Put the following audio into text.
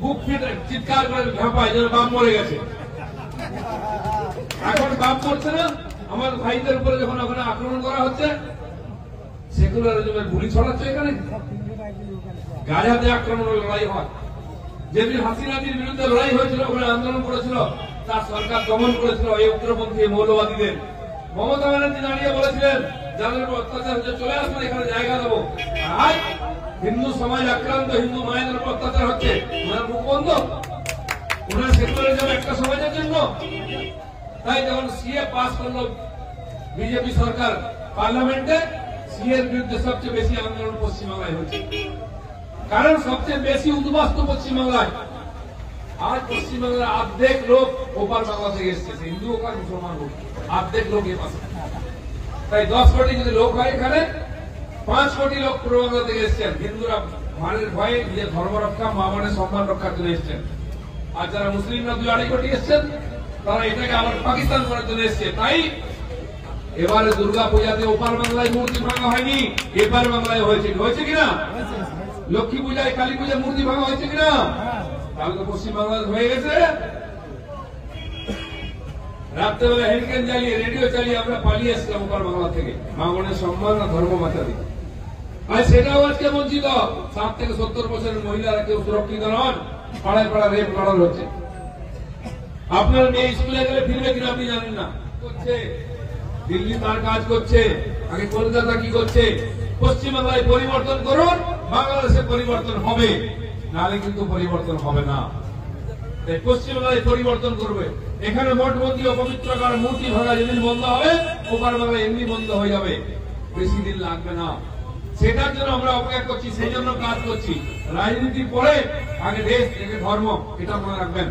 বুক ফেটে চিৎকার করে ঝাঁপায় যেন বাপ মরে গেছে। এখন বাপ মরছে না, আমার ভাইদের উপরে যখন ওখানে আক্রমণ করা হচ্ছে, সেকুলারিজমের গুলি ছড়াচ্ছে এখানে। গাজাতে আক্রমণ লড়াই হয়, যেদিন হাসিনাজির বিরুদ্ধে লড়াই হয়েছিল, ওখানে আন্দোলন করেছিল, তার সরকার দমন করেছিল এই উগ্রপন্থী মৌলবাদীদের। মমতা ব্যানার্জি দাঁড়িয়ে বলেছিলেন যাদের উপর অত্যাচার হচ্ছে চলে আসবেন, এখানে জায়গা দেবো। আজ হিন্দু সমাজ আক্রান্ত, হিন্দু মায়েদের উপর অত্যাচার হচ্ছে, ওনার মুখ বন্ধ। ওনার সেকুলারিজম একটা সমাজের জন্য। তাই যখন সিএ পাস করলো বিজেপি সরকার পার্লামেন্টে, সিএ এর বিরুদ্ধে সবচেয়ে বেশি আন্দোলন পশ্চিমবাংলায় হচ্ছে, কারণ সবচেয়ে বেশি উদ্বাস্তু পশ্চিমবাংলায়। আজ পশ্চিমবাংলার অর্ধেক লোক ওপার বাংলা থেকে এসছে, হিন্দু হোক আর মুসলমান হোক, অর্ধেক লোক এ পাশে। তাই 10 কোটি যদি লোক হয় এখানে, 5 কোটি লোক পূর্ব বাংলা থেকে এসছেন। হিন্দুরা মানের ভয়ে নিজের ধর্ম রক্ষা, মা মানের সম্মান রক্ষার জন্য এসছেন। আর যারা মুসলিমরা 2-2.5 কোটি এসছেন, তারা এটাকে আবার পাকিস্তান করার জন্য এসছে। তাই এবারে দুর্গা পূজাতে ওপার বাংলায় মূর্তি ভাঙা হয়নি, এপার বাংলায় হয়েছে। হয়েছে কিনা? লক্ষ্মী পূজায়, কালী পূজায় মূর্তি ভাঙা হয়েছে কিনা? তাহলে তো পশ্চিম বাংলাদেশ হয়ে গেছে। রাত্রেবেলা হেলিকেন জ্বালিয়ে, রেডিও চালিয়ে আমরা পালিয়ে এসছিলাম ওপার বাংলা থেকে, মা বোনের সম্মান আর ধর্ম বাঁচাতে। আর সেটাও আজকে বঞ্চিত। 60 থেকে 70 বছরের মহিলারা কেউ সুরক্ষিত নন, পাড়ায় পাড়ায় রেপ লড়ানো হচ্ছে। আপনার মেয়ে স্কুলে গেলে ফিরবে কিনা আপনি জানেন না। করছে দিল্লি তার কাজ করছে, আগে কলকাতা কি করছে। পশ্চিমবাংলায় পরিবর্তন করুন, বাংলাদেশে পরিবর্তন হবে, নাহলে কিন্তু পরিবর্তন হবে না। পশ্চিমবাংলায় পরিবর্তন করবে। এখানে মঠবন্দি ও পবিত্র করার মূর্তি ভাঙা যেদিন বন্ধ হবে, ওপার বাংলায় এমনি বন্ধ হয়ে যাবে, বেশি দিন লাগবে না। সেটার জন্য আমরা অপেক্ষা করছি, সেই জন্য কাজ করছি। রাজনীতি পরে, আগে দেশ, আগে ধর্ম, এটা মনে রাখবেন।